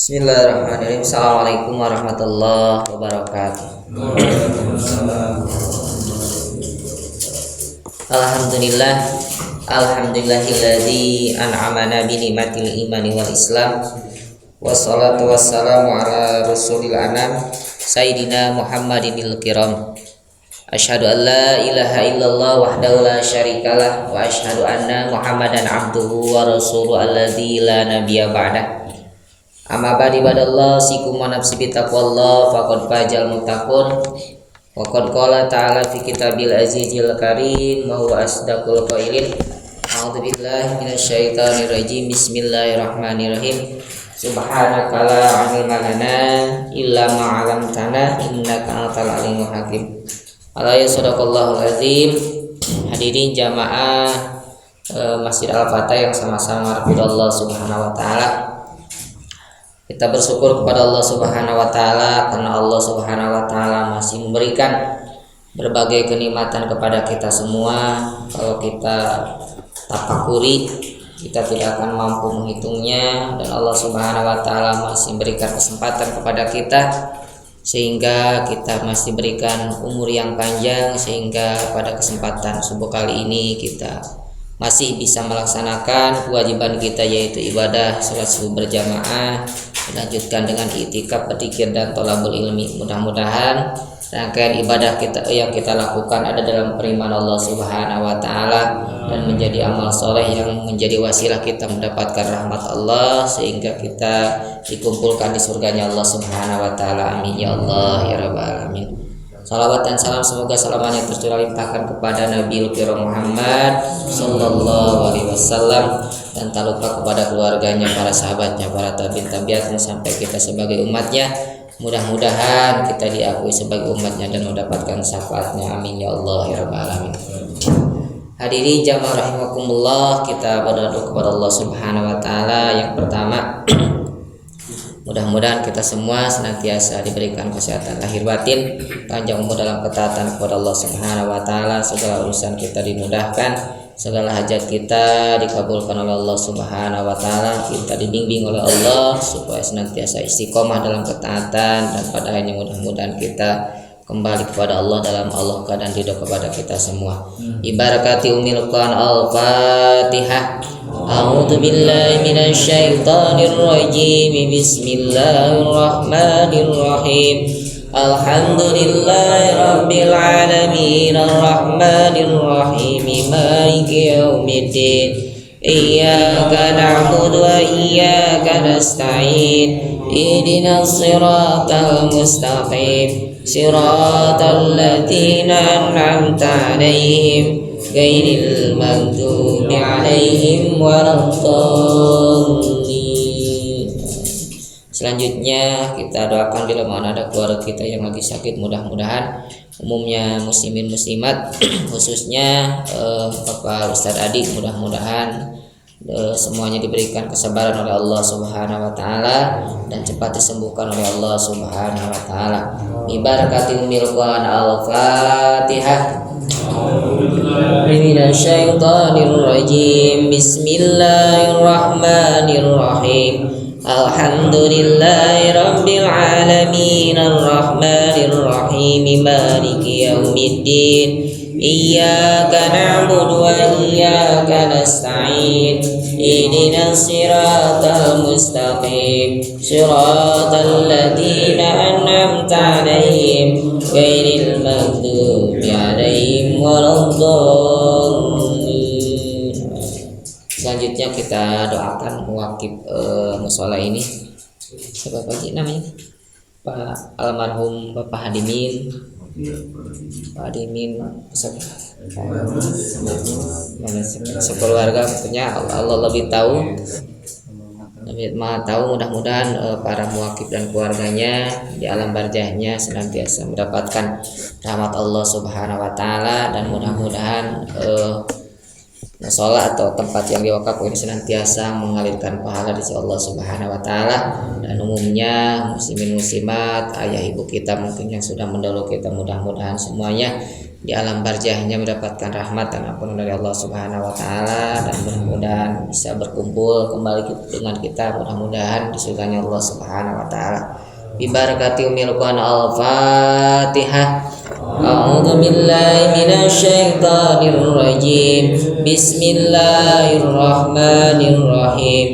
Bismillahirrahmanirrahim. Assalamualaikum warahmatullahi wabarakatuh. Alhamdulillah, alhamdulillahilladzi an'amana bi ni'matil imani wal islam. Wassalatu wassalamu ala rasulil anam sayyidina Muhammadinil kiram. Asyhadu an la ilaha illallah wahdahu la syarikalah wa asyhadu anna Muhammadan abduhu wa rasuluhu alladzi la nabiyya ba'dah. Amma ba'di badallah sikum wa nafsi bitaqwallah faqad fajal muttaqun wa qad qala ta'ala fi kitabil azizil karim wa huwa asdaqul qailin. A'udzu billahi minasyaitonir rajim. Bismillahirrahmanirrahim. Subhanaka la ilma lana illa ma 'allamtana innaka antal alimul hakim. Alaihi sadaqallahul azim. Hadirin jamaah Masjid Al-Fatah yang sama-sama ridho Allah Subhanahu wa taala. Kita bersyukur kepada Allah Subhanahu wa taala karena Allah Subhanahu wa taala masih memberikan berbagai kenikmatan kepada kita semua. Kalau kita tafakuri, kita tidak akan mampu menghitungnya, dan Allah Subhanahu wa taala masih memberikan kesempatan kepada kita sehingga kita masih berikan umur yang panjang, sehingga pada kesempatan subuh kali ini kita masih bisa melaksanakan kewajiban kita, yaitu ibadah salat subuh berjamaah, dilanjutkan dengan i'tikaf, berzikir dan thalabul ilmi. Mudah-mudahan rangkaian ibadah kita yang kita lakukan ada dalam penerimaan Allah Subhanahu wa taala dan menjadi amal soleh yang menjadi wasilah kita mendapatkan rahmat Allah, sehingga kita dikumpulkan di surganya Allah Subhanahu wa taala. Amin ya Allah ya rabbal alamin. Salawat dan salam semoga selamanya tercurah limpahkan kepada Nabi Kiram Muhammad sallallahu alaihi wasallam, dan tak lupa kepada keluarganya, para sahabatnya, para tabi'in tabi'atnya, sampai kita sebagai umatnya. Mudah-mudahan kita diakui sebagai umatnya dan mendapatkan syafaatnya. Amin ya Allah ya rabbal alamin. Hadirin jamaah rahimakumullah, kita berdoa kepada Allah Subhanahu wa taala. Yang pertama, mudah-mudahan kita semua senantiasa diberikan kesehatan lahir batin, panjang umur dalam ketaatan kepada Allah Subhanahu wa taala, segala urusan kita dimudahkan, segala hajat kita dikabulkan oleh Allah Subhanahu wa taala, kita dibimbing oleh Allah supaya senantiasa istiqomah dalam ketaatan, dan pada akhirnya mudah-mudahan kita kembali kepada Allah dalam Allah dan ridho kepada kita semua. Ibarakati umil Quran al-Fatihah. A'udzu billahi minasyaitonir rajim. Bismillahirrahmanirrahim. Alhamdulillahi rabbil alamin arrahmanir rahim maliki yaumiddin. Iyyaka na'budu wa iyyaka nasta'in. Ihdinas siratal mustaqim. Siratal ladzina an'amta 'alaihim ghairil maghdubi 'alaihim waladdallin. Selanjutnya kita doakan bila mana ada keluarga kita yang lagi sakit, mudah-mudahan umumnya muslimin muslimat khususnya Bapak Ustadz Adi, mudah-mudahan semuanya diberikan kesabaran oleh Allah Subhanahu wa taala dan cepat disembuhkan oleh Allah Subhanahu wa taala. Ibarakati umil Quran al-Fatihah. Minasyaitonir rajim. Bismillahirrahmanirrahim. Alhamdulillahi rabbil alamin arrahmanir rahim maliki yaumiddin. Iyyaka na'budu wa iyyaka nasta'in. Ihdinas siratal mustaqim. Siratal ladzina an'amta 'alaihim ghairil maghdubi 'alaihim waladdallin. Selanjutnya kita doakan muwakib mushola ini. Siapa Pak namanya? Pak almarhum Bapak Hadimin. Pak Hadimin sekeluarga, punya Allah lebih tahu, lebih maha tahu. Mudah-mudahan para muwakib dan keluarganya di alam barzahnya senantiasa mendapatkan rahmat Allah Subhanahu wa taala, dan mudah-mudahan mushola atau tempat yang diwakaf ini senantiasa mengalirkan pahala di sisi Allah Subhanahu wa taala. Dan umumnya muslimin muslimat, ayah ibu kita mungkin yang sudah mendahului kita, mudah-mudahan semuanya di alam barzahnya mendapatkan rahmat dan ampunan dari Allah Subhanahu wa taala, dan mudah-mudahan bisa berkumpul kembali dengan kita mudah-mudahan di surganya Allah Subhanahu wa taala. Bi barakati umil Qur'an al-Fatihah. A'udzu billahi minasy syaithanir rajim. Bismillahirrahmanirrahim.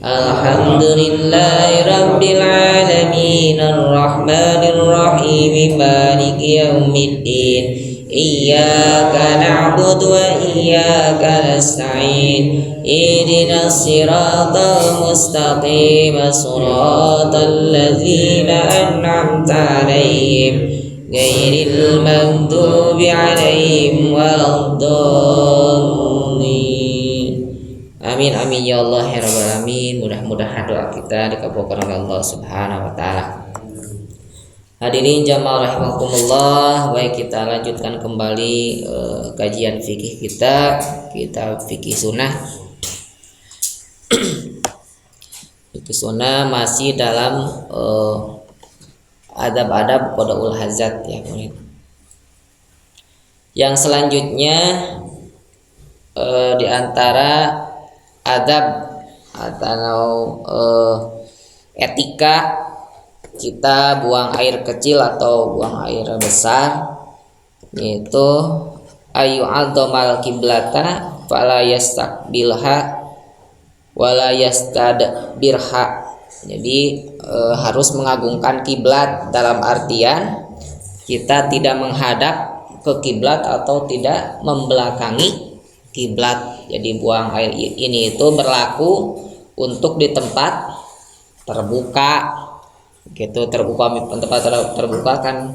Alhamdulillahi rabbil alamin arrahmanir rahim maliki yaumiddin iyyaka na'budu wa iyyaka nasta'in ihdinas siratal mustaqim siratal ladzina an'amta 'alaihim ghairil maghdubi 'alaihim waladdallin. Amin amin ya Allah ya rabbal alamin. Mudah-mudahan doa kita dikabulkan oleh Allah Subhanahu wa taala. Hadirin jamaah rahimakumullah, baik kita lanjutkan kembali kajian fikih kita, kitab fikih sunnah. Fikih sunnah masih dalam adab-adab qadaul hajat ya. Yang selanjutnya di antara adab atau etika kita buang air kecil atau buang air besar, yaitu ayu aldomal kiblata fala yastaqbilha wala yastadbirha. Jadi harus mengagungkan kiblat dalam artian kita tidak menghadap ke kiblat atau tidak membelakangi kiblat. Jadi buang air ini itu berlaku untuk di tempat terbuka gitu, terbuka tempat terbuka kan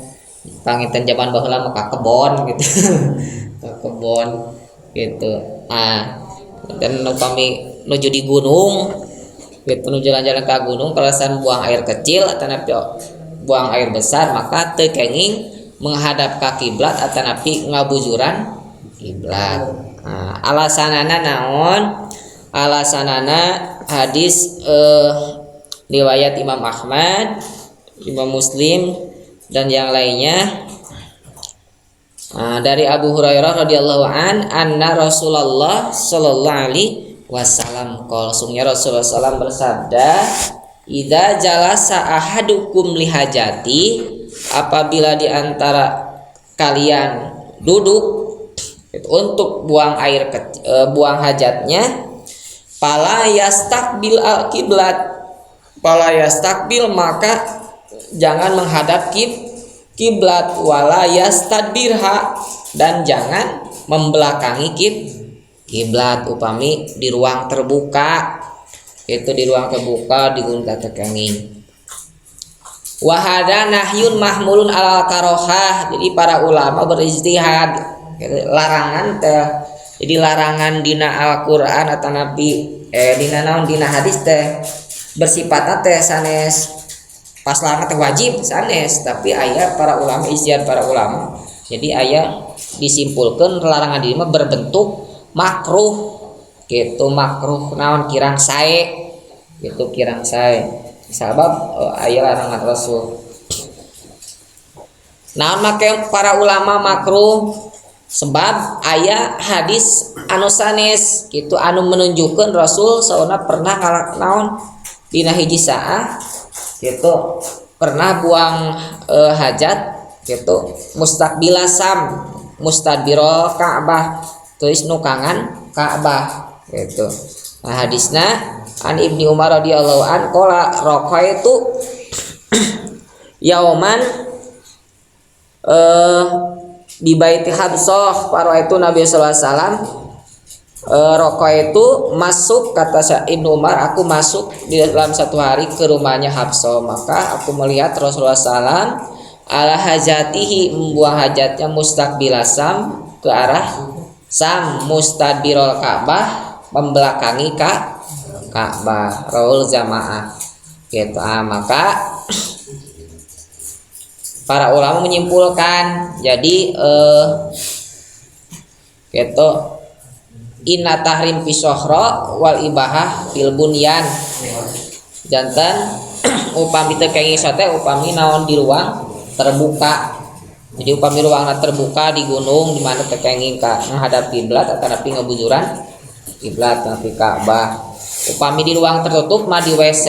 pangitan zaman baheula maka kebon gitu. Ke kebon gitu. Dan upami nuju di gunung gitu, nu jalan-jalan ke gunung kalasan buang air kecil atau napi buang air besar, maka teu kenging menghadap ke kiblat atau napi ngabujuran kiblat. Alasanana naon? Alasanana hadis riwayat Imam Ahmad, Imam Muslim dan yang lainnya dari Abu Hurairah radhiyallahu anna Rasulullah sallallahu alaihi wasallam qol, sungguhnya Rasulullah sallallahu bersabda, idza jalasa ahadukum lihajati, apabila di antara kalian duduk untuk buang air buang hajatnya, fala yastaqbil al-qiblat, fala yastaqbil maka jangan menghadap kiblat, wala yastadbirha dan jangan membelakangi kiblat upami di ruang terbuka, itu di ruang terbuka digunakan tekenging. Wa hada nahyun mahmulun ala karohah. Jadi para ulama berijtihad larangan teh, jadi larangan dina Al-Qur'an atau Nabi dina naon dina hadis teh bersifat teh sanes pas larangan teh wajib sanes, tapi aya para ulama ijtihad para ulama, jadi aya disimpulkan larangan dina berbentuk makruh gitu, makruh naon kirang sae gitu, kirang sae sabab aya larangan Rasul. Naon make para ulama makruh? Sebab aya hadis anu sanes gitu anu menunjukkan Rasul sauna pernah naon dina hiji saah gitu pernah buang hajat gitu mustaqbila sam mustadbiro Ka'bah, tulis nukangan Ka'bah gitu. Nah hadisna an Ibnu Umar radhiyallahu an qala raqaitu yauman di baiti Habsah, para itu Nabi sallallahu alaihi wasallam rokok itu masuk, kata Ibnu Umar, aku masuk di dalam satu hari ke rumahnya Habsah, maka aku melihat Rasulullah SAW ala hajatihi membuang hajatnya mustaqbil Sam ke arah Sam mustadbirul Ka'bah membelakangi Ka'bah rawul jamaah gitu. Maka para ulama menyimpulkan jadi gitu inna tahrim fi sohro wal ibahah fil bunyan, jantan upami teu kenging sate upami naon di ruang terbuka Jadi upami ruangna terbuka di gunung di mana tekenging ka menghadap kiblat atau napi ngebujuran kiblat napi Ka'bah. Upami di ruang tertutup mah di WC.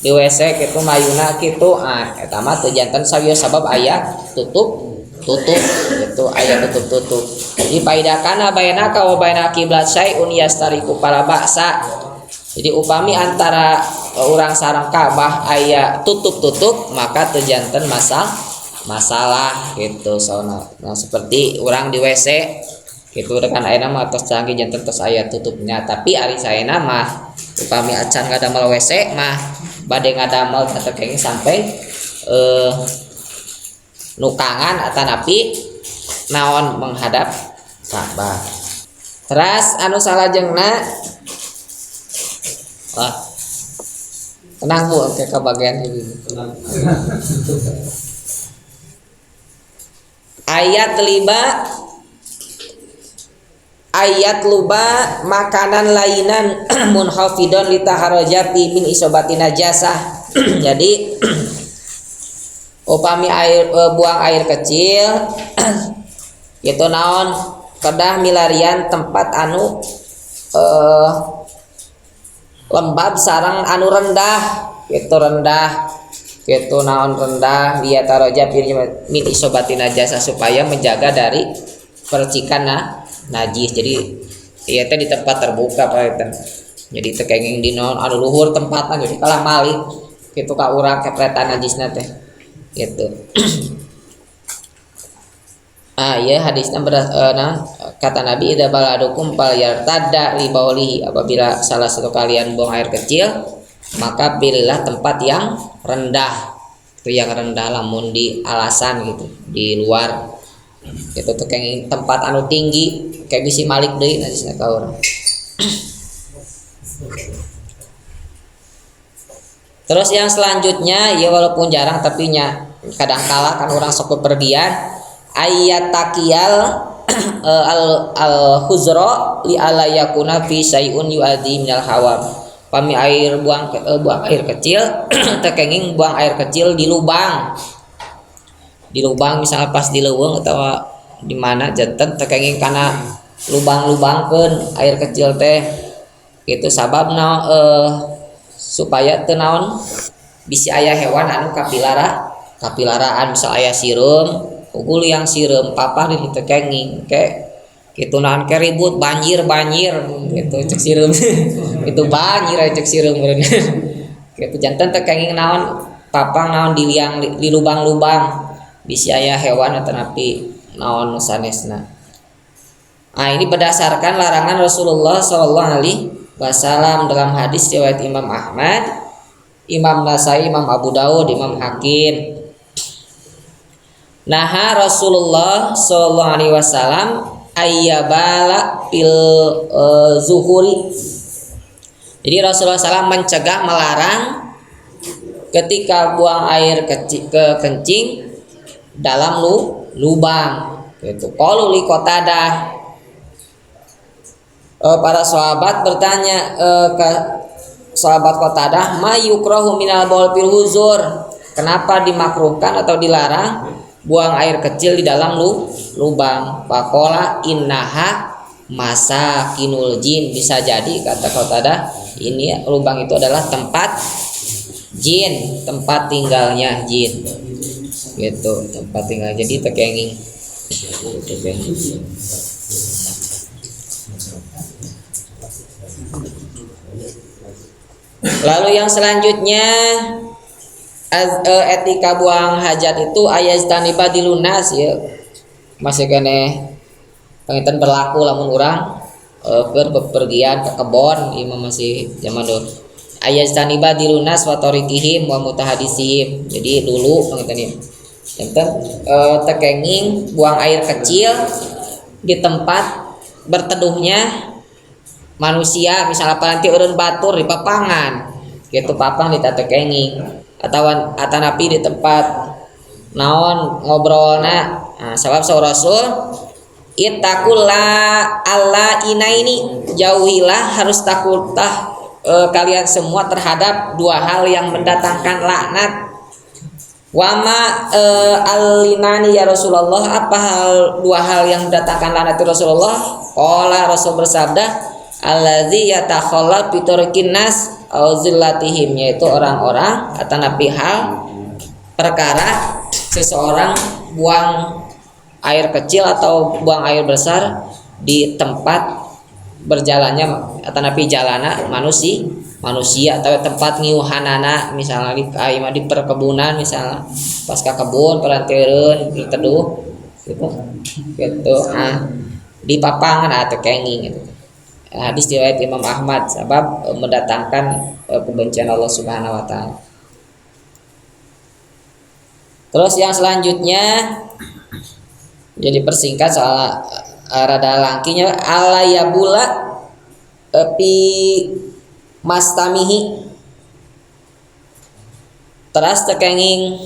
Di WC kitu mayuna kitu eta mah teu janten sawieu sabab aya tutup itu aya tutup. Jadi paidakana bainaka wa baina kiblat syai'un yastariku para baksa. Jadi upami antara urang sareng Ka'bah aya tutup maka teu janten masalah gitu soalnya. Nah seperti orang di WC gitu dengan ayeuna mah tos canggih janten tos aya tutupnya, tapi ari saena mah upami acan ngadamel WC mah bade ngadamel tekeng sampai nukangan atau napi naon menghadap Ka'bah. Terus anu salajengna tenang Bu ke bagian ini. Ayat luba makanan lainan munhafidon litaharajati min isobati najasah. Jadi upami air buang air kecil itu naon kedah milarian tempat anu lembab sarang anu rendah gitu naon rendah dia taroja min isobati najasa supaya menjaga dari percikan najis. Jadi ieu teh di tempat terbuka paetan. Jadi tekenging di naon anu luhur tempatna jadi kalah malik kitu ka urang kepretan najisna teh gitu. Ya hadisnya kata Nabi idza baladukum fal yartadda li baulihi, apabila salah satu kalian buang air kecil maka pilihlah tempat yang rendah. Itu yang rendah lamun di alasan gitu, di luar. Itu tuh kayak tempat anu tinggi kayak bisi malik deui najisna ka urang. Terus yang selanjutnya ya walaupun jarang tapi nya kadang kala kan orang sok bepergian ayat takiyal al huzra li ala yakuna fi sayun yu'adhi minal hawam. Pami air buang air kecil tekenging buang air kecil di lubang misalnya pas di leuweung atau di mana janten tekenging kana lubang-lubangkeun air kecil teh itu sababna supaya teu naon bisi aya hewan anu kapilaraan misal aya sireum ugul yang sireum papah di tekenging ke gitu naon ke ribut banjir gitu cek sireum itu banjir cek sireum gitu janten tekenging naon papang naon di lubang-lubang bisi aya hewan atau napi naon sanesna. Ini berdasarkan larangan Rasulullah sallallahu alaihi wasallam dalam hadis riwayat Imam Ahmad, Imam Nasai, Imam Abu Dawud, Imam Hakim. Naha Rasulullah sallallahu alaihi wasallam ayyabala fil zuhuri. Jadi Rasulullah SAW mencegah melarang ketika buang air kencing dalam lubang. Gitu. Qalu li Qatadah. Para sahabat bertanya ke sahabat Qatadah, ma yukrahu minal baul fil huzur. Kenapa dimakruhkan atau dilarang buang air kecil di dalam lubang? Faqala innaha masakinul jin. Bisa jadi kata Qatadah ini lubang itu adalah tempat jin, tempat tinggalnya jin. Gitu, tempat tinggal. Jadi tekenging. Lalu yang selanjutnya etika buang hajat itu ayat taniba dilunas ya. Masih kene pengen berlaku lamun urang berpergian ke kebon imam masih zaman dulu. Ayat taniba dilunas wa tariqihim wa mutahadisihim. Jadi dulu pengen enten tekenging buang air kecil di tempat berteduhnya manusia, misalnya nanti urun batur di papangan gitu papang di tekenging atau napi di tempat naon ngobrolna. Sebab Rasul ittaqulla alla inaini, jauhilah harus takutlah kalian semua terhadap dua hal yang mendatangkan laknat. Wama alinani ya Rasulullah, apa dua hal yang mendatangkan laknat Rasulullah? Qala Rasul bersabda, allazi yatakhalla biturkin nas au zillatihim, yaitu orang-orang atau nabi hal perkara seseorang buang air kecil atau buang air besar di tempat berjalannya atau napi jalana manusia atau tempat ngiuhanana, misalnya di perkebunan, misalnya pas ke kebun peranteureun berteduh gitu di papangan atau kenging gitu. Hadis riwayat Imam Ahmad, sebab mendatangkan kebencian Allah Subhanahu wa taala. Terus yang selanjutnya jadi persingkat soal rada langkinya, alayabula epi mastamihi, teras tekenging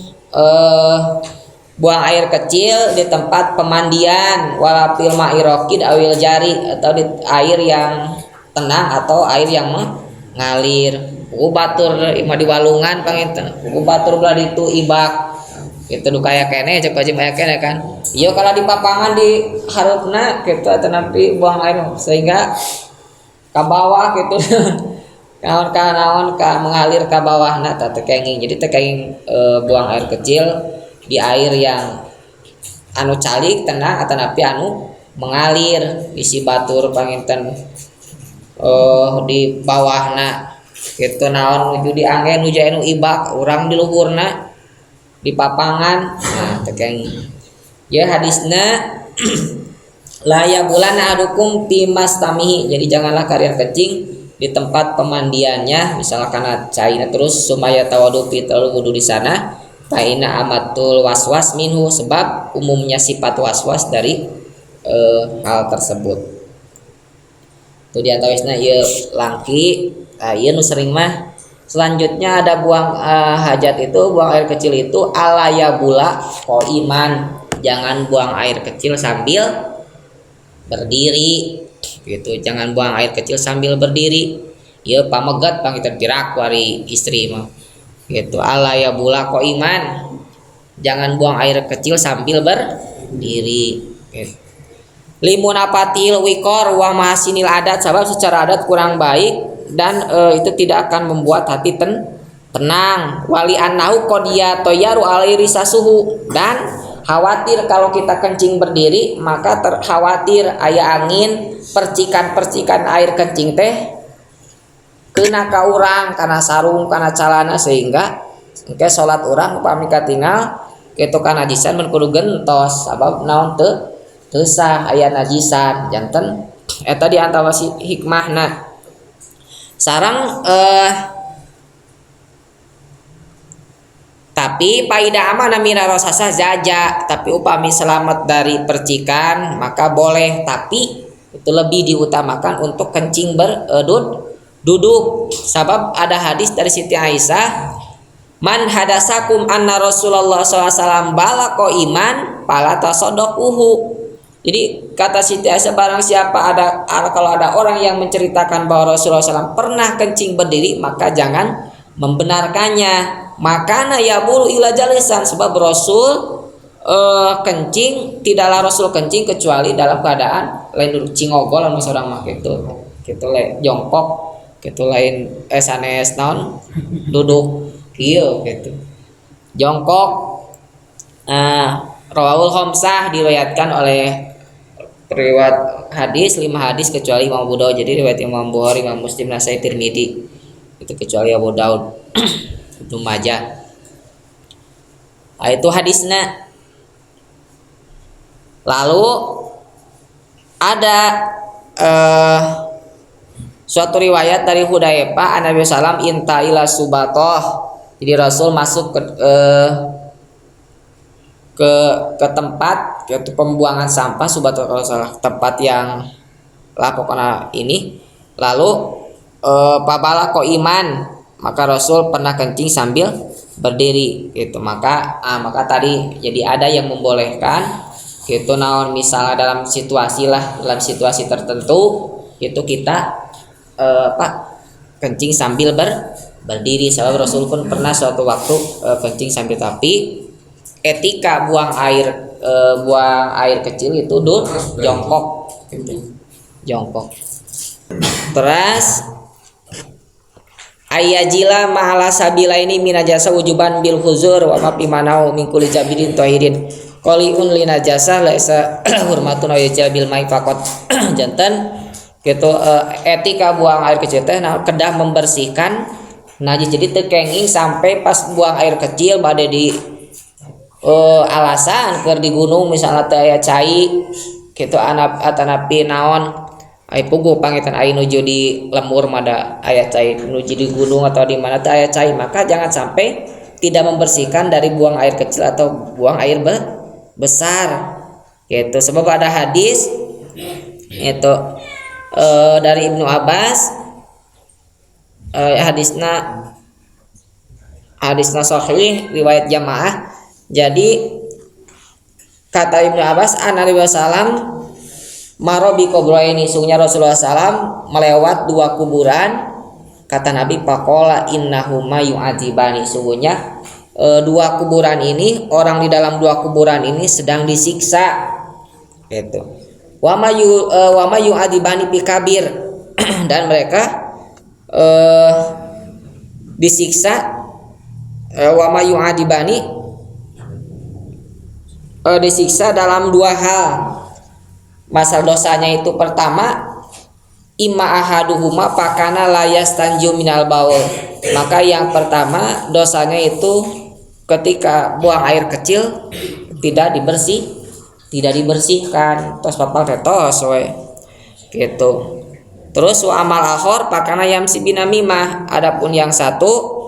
buang air kecil di tempat pemandian, walapil ma'irokid awil jari, atau di air yang tenang atau air yang mengalir. Batur ima di walungan panginten, batur belah itu ibak itu nu kaya kene cek wajib aya kene kan. Iya kalau di papangan di harupna gitu atau napi buang air sehingga ke bawah gitu. Kawan-kawan mengalir ke bawah nah tekenging. Jadi tekenging buang air kecil di air yang anu calik tenang atau napi anu mengalir isi batur panginten di bawahna gitu, naon nuju di angin nuju anu ibak urang di luhurna di papangan. Nah tekenging ya hadisna la ya bulana adukum timastamihi, jadi janganlah kalian kencing di tempat pemandiannya, misalnya karena cairnya, terus sumaya tawadu lalu wudu di sana, taina amatul waswas minhu, sebab umumnya sifat waswas dari hal tersebut. Itu dia tawisna ieu langki, ieu nu sering mah. Selanjutnya ada buang hajat itu, buang air kecil itu alayabula iman, jangan buang air kecil sambil berdiri gitu, jangan buang air kecil sambil berdiri. Ya pamegat pangitan pirak wari istri mah gitu. Alayabula iman, jangan buang air kecil sambil berdiri gitu. Limunapatil wikor wa mahasinil adat, sebab secara adat kurang baik dan itu tidak akan membuat hati tenang. Wali annahu qadiya toyaru alairisa suhu, dan khawatir kalau kita kencing berdiri maka khawatir aya angin, percikan-percikan air kencing teh kena ka urang kana sarung kana calana, sehingga engke salat urang upami katinggal kitu kana najisan mun kudu gentos, sabab naon teu sah aya najisan janten eta di antara hikmahna. Sarang tapi paida amana mina rosasa zaja, tapi upami selamat dari percikan maka boleh, tapi itu lebih diutamakan untuk kencing duduk. Sabab ada hadis dari Siti Aisyah, man hadasakum anna Rasulullah SAW balako iman pala tasodokuhu. Jadi kata Siti Aisyah, barang siapa kalau ada orang yang menceritakan bahwa Rasulullah SAW pernah kencing berdiri, maka jangan membenarkannya. Makana yabulu ila jalisan, sebab Rasul kencing, tidaklah Rasul kencing kecuali dalam keadaan lain duduk cingogol anu seorang mah kitu le jongkok kitu, lain sanes naon duduk kieu kitu jongkok. Rawahul khamsah, diriwayatkan oleh periwayat hadis 5 hadis kecuali Imam Abu Daud. Jadi riwayat Imam Bukhari, Imam Muslim, Nasai, Tirmidzi itu kecuali Abu Daud Ibnu Majah. Itu hadisnya. Lalu ada suatu riwayat dari Hudzaifah Nabi sallam inta ila subatoh. Jadi Rasul masuk ke tempat yaitu pembuangan sampah, subatoh kalau salah, tempat yang lah pokoknya ini. Lalu pabala iman, maka Rasul pernah kencing sambil berdiri gitu. Maka tadi jadi ada yang membolehkan gitu, naon misalnya dalam situasi tertentu itu kita kencing sambil berdiri. Sebab Rasul pun pernah suatu waktu kencing sambil tapi etika buang air kecil itu jongkok gitu. Jongkok. Terus ayajila ma'ala sabila ini minajasa wujuban bil huzur wa ma pimanau min kulli jabidin tahirin qaliun linajasa laisa hurmatun ayajil bil mai faqat janten gitu. Etika buang air kecil teh nah kedah membersihkan najis. Jadi teu kenging sampai pas buang air kecil bade di alasan keur di gunung misalnya teh aya cai gitu atanapi naon ai puguh pangitan ai nuju di lemur mada aya cai nuju di gunung atau di mana teh aya cai, maka jangan sampai tidak membersihkan dari buang air kecil atau buang air besar gitu. Sebab ada hadis itu dari Ibnu Abbas, hadisna sahih riwayat jamaah. Jadi kata Ibnu Abbas Nabi sallam maro bi kubraini, sungguhnya Rasulullah SAW melewat dua kuburan. Kata Nabi faqala innahuma yu'adzibani, sungguhnya dua kuburan ini, orang di dalam dua kuburan ini sedang disiksa gitu. Wa ma yu'adzibani bi kabir dan mereka disiksa wa ma yu'adzibani disiksa dalam dua hal. Masalah dosanya itu pertama imma ahaduhuma pakana layas tanju minal baul, maka yang pertama dosanya itu ketika buang air kecil tidak dibersihkan tos papal tetos we gitu. Terus wa amal akhor pakana yamsi binamimah, adapun yang satu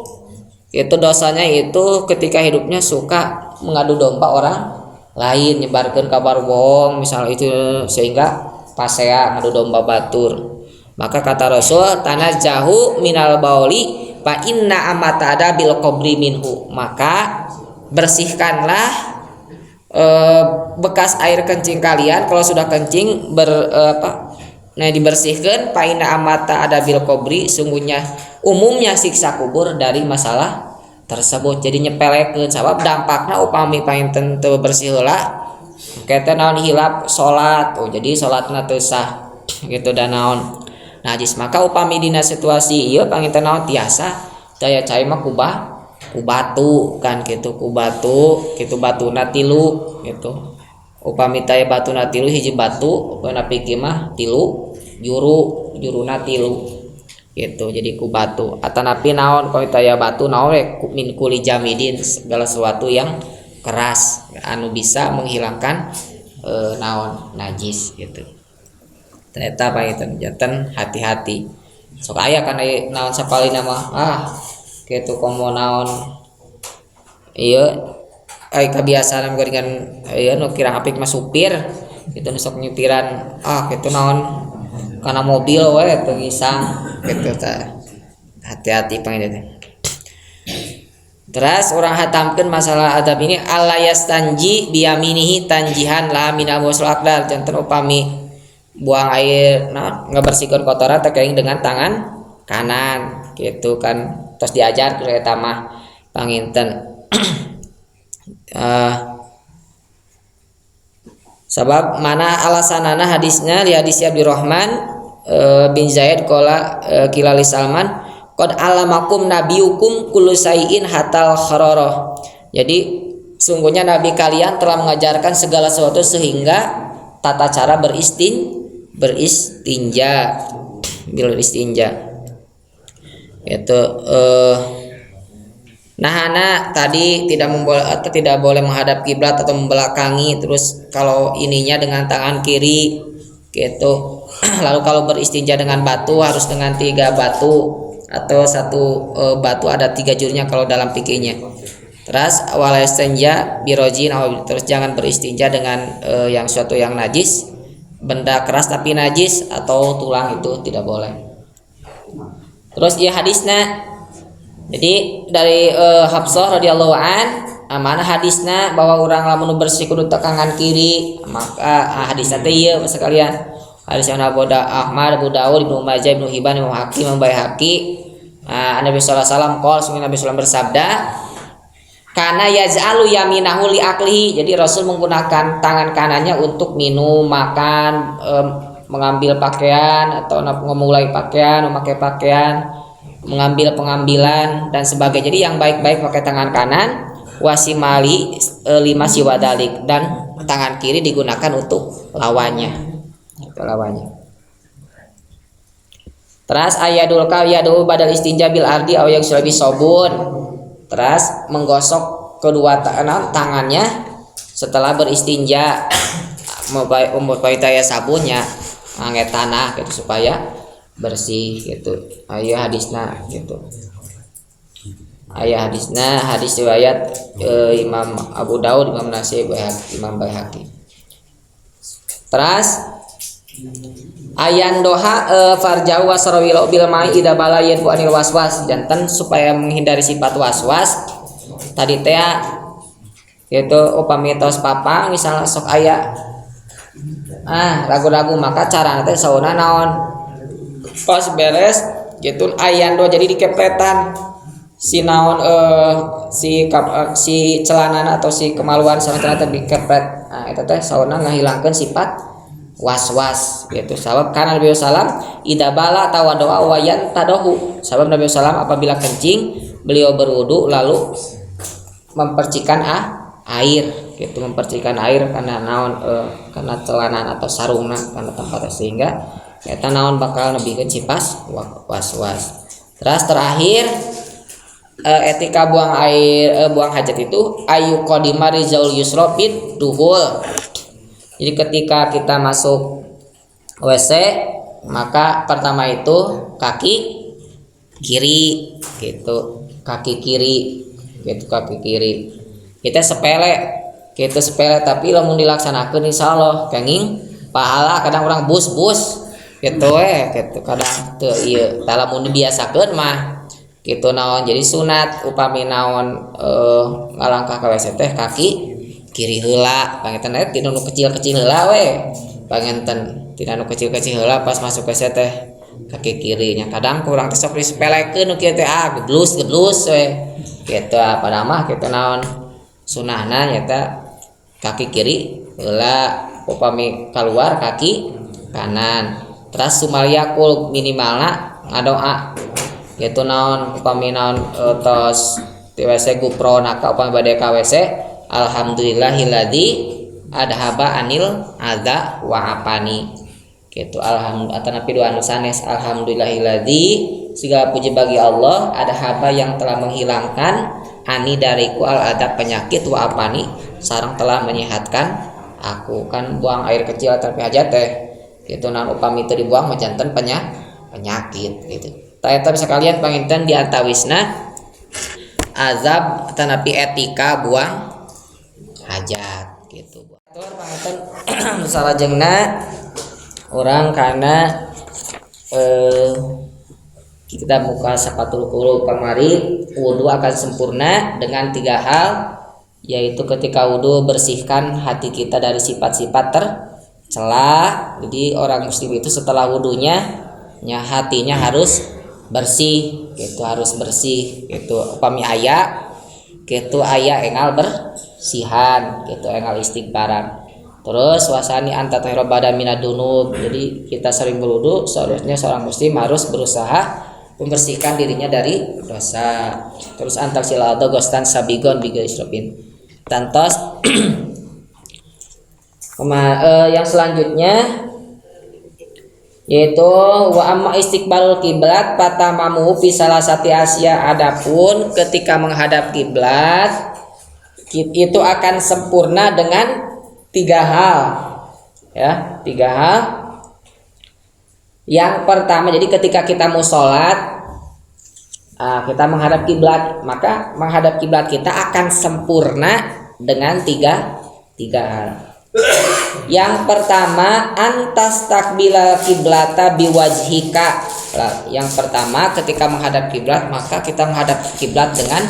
itu dosanya itu ketika hidupnya suka mengadu domba orang lain, nyebarkan kabar bohong misalnya itu sehingga pasea ngadu domba batur. Maka kata Rasul tanazzahu minal bauli fa inna amata ada bil qabri minhu, maka bersihkanlah bekas air kencing kalian kalau sudah kencing dibersihkan. Fa inna amata ada bil qabri, sungguhnya umumnya siksa kubur dari masalah tersebut. Jadi nyepelekeun sabab dampakna upami painten teu bersih heula kete naon hilap salat, jadi salatna teu sah gitu dan naon najis. Maka upami dina situasi ieu panginten naon tiasa daya cai mah ku batu kan gitu, ku batu gitu, batuna tilu gitu. Upami taya batuna tilu hiji batu upana piki mah tilu juruna tilu gitu. Jadi ku batu atanapi naon kalau taya batu naon min kuli jamidin, segala sesuatu yang keras anu bisa menghilangkan naon najis gitu. Ternyata apa itu janten hati-hati sok aya kana naon sapalina mah gitu komo naon ieu ai kebiasaan dengan ieu nu kirang apik mah supir gitu sok nyutiran gitu naon karena mobil we teu ngisang gitu tah. Hati-hati panggilnya. Terus orang hatamkeun masalah adab ini alayas tanji biyaminihi tanjihan la minal ghusl akbar, janten upami buang air ngabersihkeun kotoran teh dengan tangan kanan gitu kan. Terus diajar ku eta mah panginten sabab mana alasanana hadisnya li hadis Abdurrahman bin Zaid qala kilali Salman qad alamakum nabiyukum kullu sayin hatal khararah. Jadi sungguhnya nabi kalian telah mengajarkan segala sesuatu sehingga tata cara beristinja itu nahana tadi tidak boleh menghadap kiblat atau membelakangi. Terus kalau ininya dengan tangan kiri gitu. Lalu kalau beristinja dengan batu harus dengan 3 batu atau 1 batu ada 3 jurnya kalau dalam fikihnya. Terus wala istinja birojin, terus jangan beristinja dengan yang suatu yang najis, benda keras tapi najis atau tulang, itu tidak boleh. Terus dia hadisnya, jadi dari Hafsah radhiyallahu an, mana hadisnya bahwa orang lamun bersih kudu tangan kiri, maka hadisnya teh ieu sekalian. Hadis yang Ahmad, Abu Dawud, Ibnu Majah, Ibnu Hibban, Imam Hakim, Baihaqi Nabi sallallahu alaihi wasallam qol sungguh Nabi sallallahu bersabda, kana yaz'alu yaminahu li aklihi. Jadi Rasul menggunakan tangan kanannya untuk minum, makan, mengambil pakaian atau memulai pakaian, memakai pakaian, mengambil pengambilan dan sebagainya. Jadi yang baik-baik pakai tangan kanan, wasimali lima siwadalik, dan tangan kiri digunakan untuk lawannya. Itu lawannya. Terus ayadul yadu badal istinja bil ardi aw yaghsilu sobun. Terus menggosok kedua tangannya setelah beristinja, memakai taya sabunnya, angkat tanah gitu supaya bersih gitu. Aya hadisna gitu. Aya hadisna, hadis riwayat Imam Abu Daud, Imam Nasai, Imam Baihaqi. Terus ayan doha farjau wasrawilo bil mai ida balayen bu anil waswas, jantan supaya menghindari sifat waswas tadi teh itu upami tos papang misalnya sok aya ragu-ragu, maka cara teh sauna naon pas beres gitu ayan do jadi dikepletan si naon si celana atau si kemaluan salah teh dikeplet. Itu teh sauna ngahilangkeun sifat was-was gitu. Sabab karena Nabi sallam idza bala tawaddoa wa yantadahu. Sabab Nabi sallam apabila kencing beliau berwudu lalu mempercikan air gitu, mempercikan air karena naon karena celana atau sarungna karena tempatnya, sehingga eta naon bakal nebikeun sifat was-was. Terus terakhir etika buang air buang hajat itu ayu qadima rizaul yusra bid duhul. Jadi ketika kita masuk WC, maka pertama itu kaki kiri gitu, kaki kiri gitu, kaki kiri. Kita sepele tapi lamun dilaksanakeun insyaallah kenging pahala. Kadang orang bus gitu gitu, kadang teu ieu tah lamun dibiasakeun mah gitu naon jadi sunat upami naon ngalangkah ka WC teh kaki kiri heula, panginten tina nu kecil-kecil heula we, panginten tina nu kecil-kecil heula pas masuk ke teh kaki kirinya. Kadang kurang teh sok disepelekeun nu kieu teh geblus we kitu padahal mah kitu naon sunahna nyata kaki kiri heula upami keluar kaki kanan. Terus sumalyakul minimalna ngadoa kitu naon upami naon tos di WC gupro naka upami bade ka WC alhamdulillahilladzi adhaba anil adza wa apani gitu. Alhamdulillah atanapi doa anu sanes, alhamdulillahilladzi segala puji bagi Allah adhaba yang telah menghilangkan ani dariku al adab penyakit wa apani sareng telah menyehatkan aku. Kan buang air kecil tapi hajat teh gitu nan upami teu dibuang mah janten penyakit gitu. Ta eta bisa kalian panginten di antawisna azab tanapi etika buang hajat gitu. Atur panginten salajengna orang karena kita buka 40 kamari wudu akan sempurna dengan 3 hal, yaitu ketika wudu bersihkan hati kita dari sifat-sifat tercela. Jadi orang muslim itu setelah wudunya hatinya harus bersih gitu, harus bersih gitu. Upami aya gitu aya engal bersihan gitu, engal istighfaran. Terus wasani anta tahira badan minadunub. Jadi kita sering berwudu, seharusnya seorang muslim harus berusaha membersihkan dirinya dari dosa. Terus antak silado gostan sabigon biga isrofin tantos. Yang selanjutnya yaitu wa amma istiqbalul kiblat patamamu fi salasati asya. Adapun ketika menghadap kiblat itu akan sempurna dengan 3 hal ya, 3 hal. Yang pertama, jadi ketika kita mau sholat kita menghadap kiblat, maka menghadap kiblat kita akan sempurna dengan 3 hal. Yang pertama antas takbilal kiblata biwajhika. Yang pertama ketika menghadap kiblat, maka kita menghadap kiblat dengan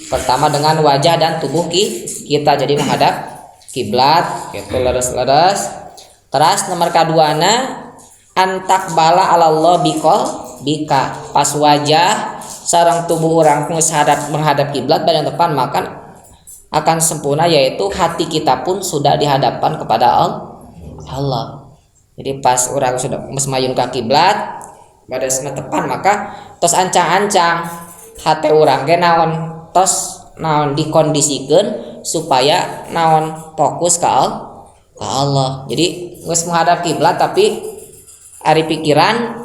pertama dengan wajah dan tubuh kita, jadi menghadap kiblat gitu leres. Terus nomor keduana antak bala Allah bika. Pas wajah sareng tubuh orang menghadap kiblat badan depan, maka akan sempurna, yaitu hati kita pun sudah dihadapan kepada Allah. Jadi pas orang sudah mayun ke kiblat badan depan, maka tos ancang-ancang hati orang ge naon, tos naon dikondisikan supaya naon fokus ke Allah. Jadi geus menghadap kiblat tapi ari pikiran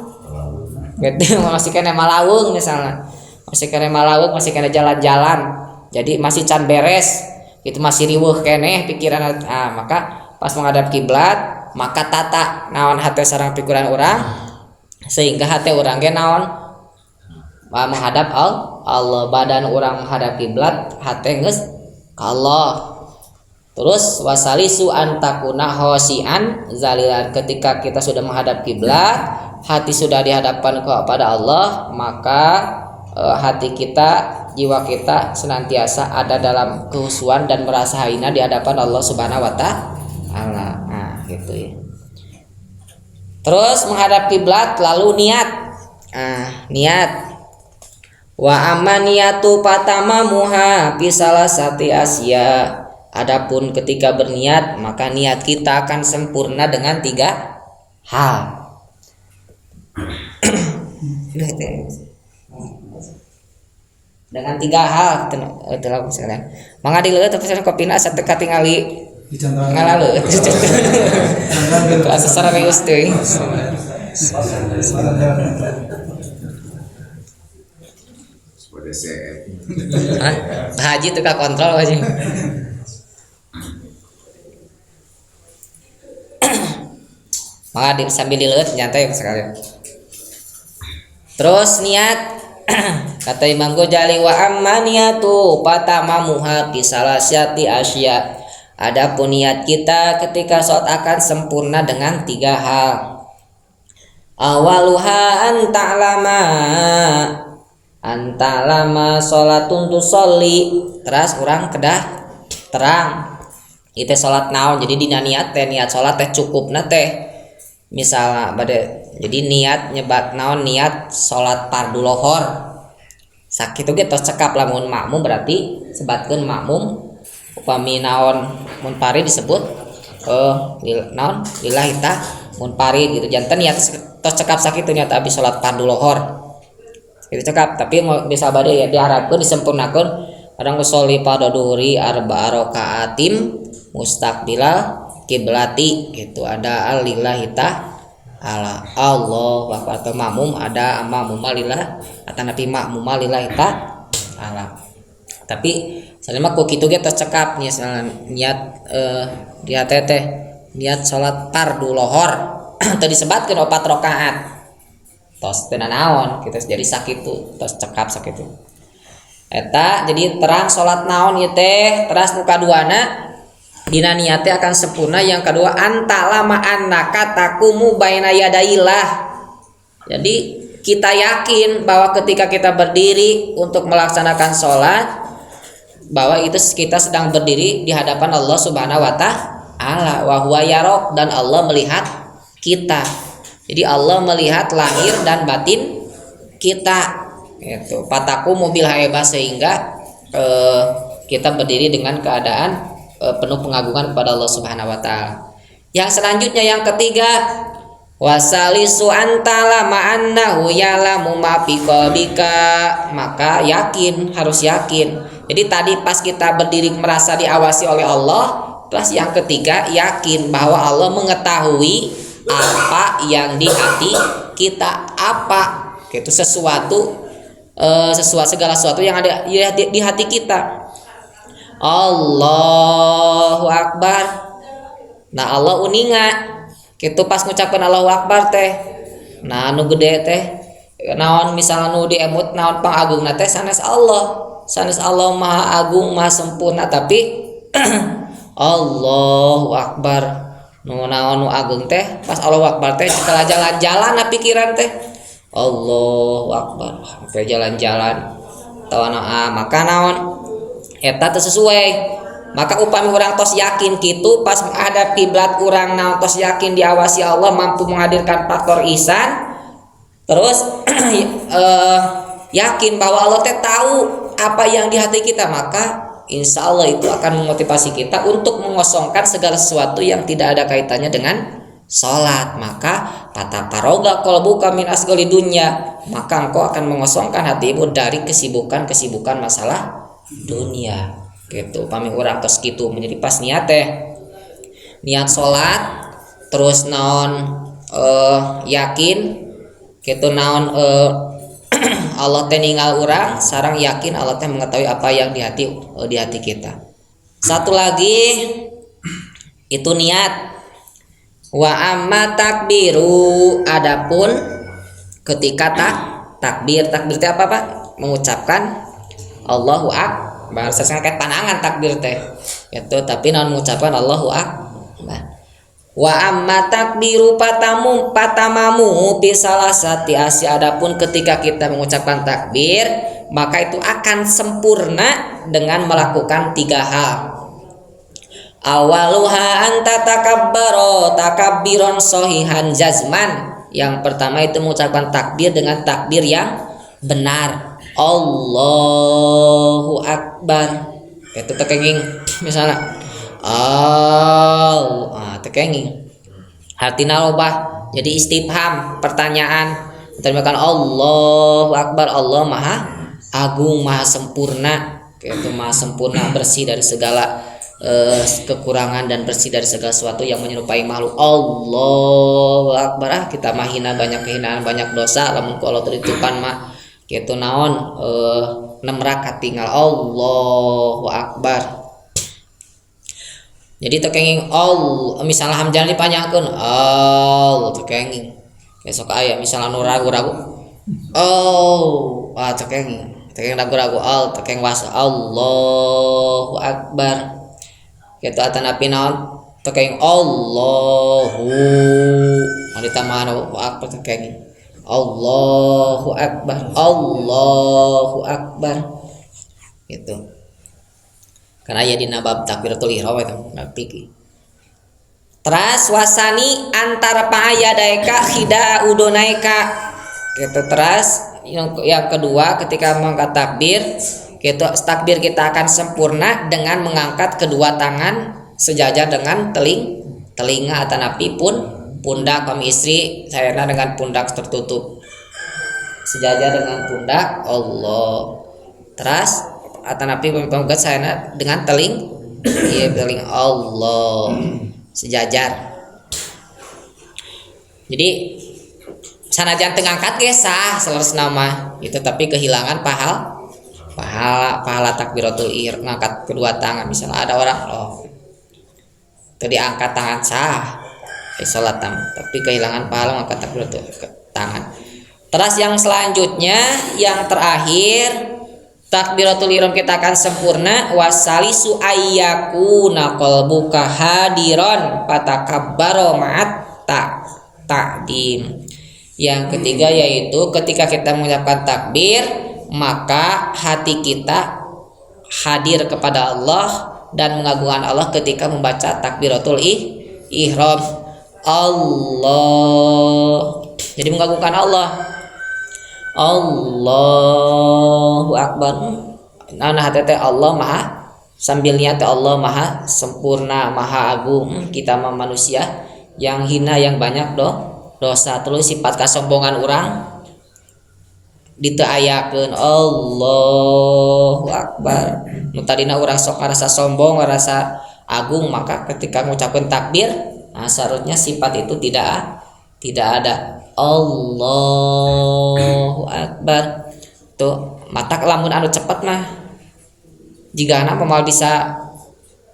gitu masih kena malaweung, misalnya masih kena malaweung, masih kena jalan-jalan, jadi masih can beres itu, masih riweuh keneh pikiran. Maka pas menghadap kiblat maka tata naon hate sareng pikiran orang, sehingga hate orang ge naon menghadap Allah. Badan orang menghadap kiblat, hate geus ka Allah. Terus wasalisu antakuna khosian zalilan, ketika kita sudah menghadap kiblat, hati sudah dihadapkan kepada Allah, maka hati kita, jiwa kita senantiasa ada dalam kehusuan dan merasa hina di hadapan Allah Subhanahu wa taala. Nah, gitu ya. Terus menghadap kiblat lalu niat. Niat. Wa amaniyatu patamamuha fi salasati asya. Adapun ketika berniat, maka niat kita akan sempurna dengan 3 hal. Dengan 3 hal telah misalnya. Mangga dileut tapi kopina asa teu katingali ngalalu. Asa sarareus teuing. Haji teu ka kontrol aja. Maka sambil dileut nyantai sekali. Terus niat kata Imam Ghazali, wa ammaniyatu patamamuha fi salasati asya. Adapun niat kita ketika salat akan sempurna dengan 3 hal. Awaluha antalama salatun tusolli. Terus orang kedah terang itu salat naon. Jadi dina niat teh, niat salat teh cukupna teh misalnya jadi niat nyebat naon, niat salat fardu lohor sakitu ge tos cekap. Lamun makmum berarti sebatkeun makmum, upami naon munfarid disebut naon lillahi ta munfarid gitu, janten niat tos cekap sakitu niat abis salat fardu lohor itu cekap. Tapi bisa bade ya diharapkeun disempurnakeun kadang usolli pada duhuri arba'a rakaatim mustaqbilal kiblati gitu, ada alillahi ta'ala Allah wa atau makmum ada makmum lillah atau nabi makmum lillahi ta'ala. Tapi selama ku kitu ge tercekap nya niat niat teh niat salat fardu lohor teu disebatkeun 4 rakaat tos teu naon kitu, jadi sakitu tos cekap sakitu eta. Jadi terang salat naon ieu teh, teras nu kaduana dina niatnya akan sempurna. Yang kedua antalama annaka taqumu baina yadayillah. Jadi kita yakin bahwa ketika kita berdiri untuk melaksanakan sholat, bahwa itu kita sedang berdiri di hadapan Allah Subhanahu wa taala. Wa huwa yarok, dan Allah melihat kita. Jadi Allah melihat lahir dan batin kita. Itu pataqumu bil haibah, sehingga kita berdiri dengan keadaan penuh pengagungan kepada Allah Subhanahu wa taala. Yang selanjutnya yang ketiga, wasalisu antala ma'annahu ya'lamu ma fi qalbika, maka yakin, harus yakin. Jadi tadi pas kita berdiri merasa diawasi oleh Allah, terus yang ketiga yakin bahwa Allah mengetahui apa yang di hati kita, apa itu sesuatu segala sesuatu yang ada di hati kita. Allahu Akbar. Nah Allah uninga gitu pas ngucapkan Allahu Akbar teh. Nah anu gede teh naon misalnya nu diemut naon pangagungna teh sanes Allah maha agung maha sempurna, tapi Allahu Akbar nu naon nu agung teh pas Allahu Akbar teh setelah jalan-jalan na pikiran teh Allahu Akbar teh jalan-jalan tawana maka naon eta teu sesuai. Maka upami urang tos yakin kitu pas menghadap kiblat urang naon tos yakin diawasi Allah mampu menghadirkan faktor ihsan, Terus yakin bahwa Allah teh tahu apa yang di hati kita, maka insya Allah itu akan memotivasi kita untuk mengosongkan segala sesuatu yang tidak ada kaitannya dengan sholat. Maka kata paroga qalbuka min asgali dunya, maka engkau akan mengosongkan hatimu dari kesibukan masalah dunia. Gitu. Pami urang tos kitu menjadi pas niat sholat, terus naon yakin gitu naon Allah teh ninggal urang, sareng yakin Allah teh mengetahui apa yang di hati kita. Satu lagi itu niat. Wa amma takbiru, adapun ketika takbir teh apa Pak? Mengucapkan Allahu akbar. Sesangka panangan takbir teh. Itu tapi non mengucapkan Allahu akbar. Wa amma takbiru patamamu bisalasati asy, adapun ketika kita mengucapkan takbir maka itu akan sempurna dengan melakukan 3 hal. Awaluha anta takabbiron sahihan jazman. Yang pertama itu mengucapkan takbir dengan takbir yang benar. Allahu akbar. Itu tekenging misalnya tekenging artina lobah jadi istifham, pertanyaan. Terjemahkan Allahu akbar, Allah maha agung, maha sempurna, yaitu maha sempurna, bersih dari segala kekurangan dan bersih dari segala sesuatu yang menyerupai makhluk. Allahu akbar, kita mah hina, banyak kehinaan, banyak dosa, lamun ku Allah teritupan mah kitu naon 6 rakaat tinggal Allahu akbar. Jadi tekenging misalnya hamzah dipanjangkeun tekenging. Besok aya misalnya nu ragu-ragu tekeng ragu-ragu tekeng wasa Allahu akbar. Kitu atanapi naon tekeng Allahu ditambah akbar tekenging Allahu akbar gitu. Karena ya dina bab takbiratul ihram itu napiki. Teras wasani antara pa'ayadaika khida udonaika. Gitu. Teras yang kedua ketika mengangkat takbir, gitu, takbir kita akan sempurna dengan mengangkat kedua tangan sejajar dengan telinga atau napi pundak. Kami istri saya dengan pundak tertutup sejajar dengan pundak Allah. Teras atanapi pemungkat saya dengan teling Allah sejajar. Jadi sanajan tengangkat ge sah selesai nama itu, tapi kehilangan pahala takbiratul ihram ngangkat kedua tangan. Misalnya ada orang tadi angkat tangan sah salat tapi kehilangan pahala ngangkat takbiratul tangan. Terus yang selanjutnya yang terakhir takbiratul ihram kita akan sempurna. Wasalisu ayyakuna qalbuka hadiron fatakabbaro ma'at ta'dim. Yang ketiga yaitu ketika kita mengucapkan takbir maka hati kita hadir kepada Allah dan mengagungkan Allah ketika membaca takbiratul ihram. Allah jadi mengagungkan Allah. Allahu akbar. Nah hati Allah maha sambil niat Allah maha sempurna, maha agung. Kita manusia yang hina, yang banyak dosa. Terus sifat kesombongan orang diteayakeun Allahu akbar. Nu tadina urang sok ngarasa sombong, ngarasa agung, maka ketika mengucapkan takbir, seharusnya sifat itu tidak ada. Allahu akbar. Tuh mata lamun anu cepat mah jika anak pemal bisa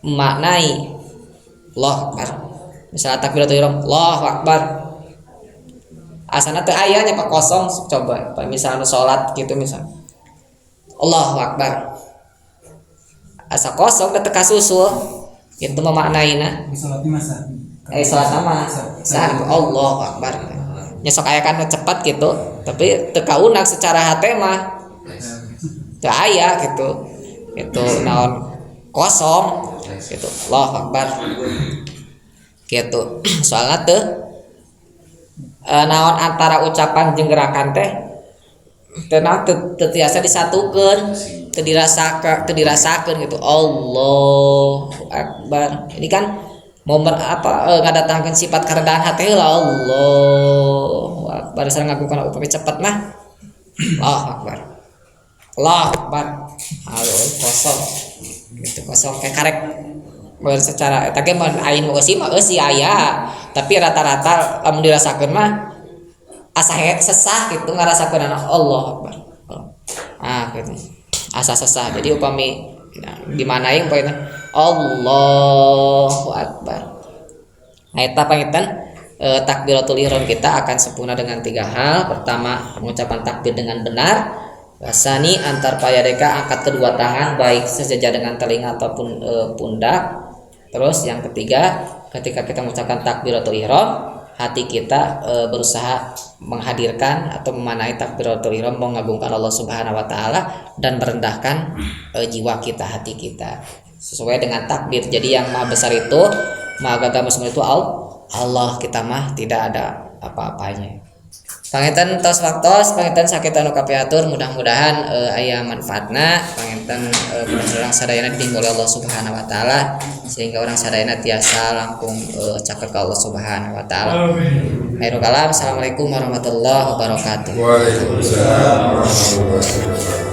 memaknai Allahu akbar. Misalnya takbiratul ihram Allahu akbar, asana teu ayanya pak kosong. Coba misalnya salat gitu, misalnya Allahu akbar asa kosong da teu kasusul itu memaknaina salat nama sah Allahu akbar. Nyesok aya kan cepat gitu, tapi teu kaunak secara hate mah teu aya gitu. Itu naon kosong gitu. Allahu akbar. Gitu. Soalnya teu naon antara ucapan jeung gerakan teh teu tiasa disatukeun, teu dirasakeun gitu. Allahu Akbar. Ini kan momen ngadatangkeun sifat karendahan hati heula. Allahu Akbar sareng ngagukan upami cepet mah Allahu Akbar. Allahu Akbar. Halo kosong. Gitu kosong kayak karek. Secara eta ge mun aing eusi mah eusi aya, tapi rata-rata lamun dirasakeun mah asa sesah gitu ngarasakeun Allahu Akbar. Gitu. Asa sesah. Jadi upami dimanain poinna Allahu Akbar. Eta pangitan takbiratul ihram kita akan sempurna dengan 3 hal. Pertama, pengucapan takbir dengan benar. Wasani antar payadeka angkat kedua tangan baik sejajar dengan telinga ataupun pundak. Terus yang ketiga, ketika kita mengucapkan takbiratul ihram, hati kita berusaha menghadirkan atau memanai takbiratul ihram, mengagungkan Allah Subhanahu wa taala dan merendahkan jiwa kita, hati kita sesuai dengan takbir. Jadi yang maha besar itu, maha gagah semua itu Allah, kita mah tidak ada apa-apanya. Panginten tos waktos, panginten sakitan nu kapiatur, mudah-mudahan aya manfaatna. Panginten urang sadayana dibimbing oleh Allah Subhanahu wa taala sehingga orang sadayana tiasa langkung caket ka Allah Subhanahu wa taala. Amin. Assalamualaikum warahmatullahi wabarakatuh. Waalaikumsalam warahmatullahi wabarakatuh.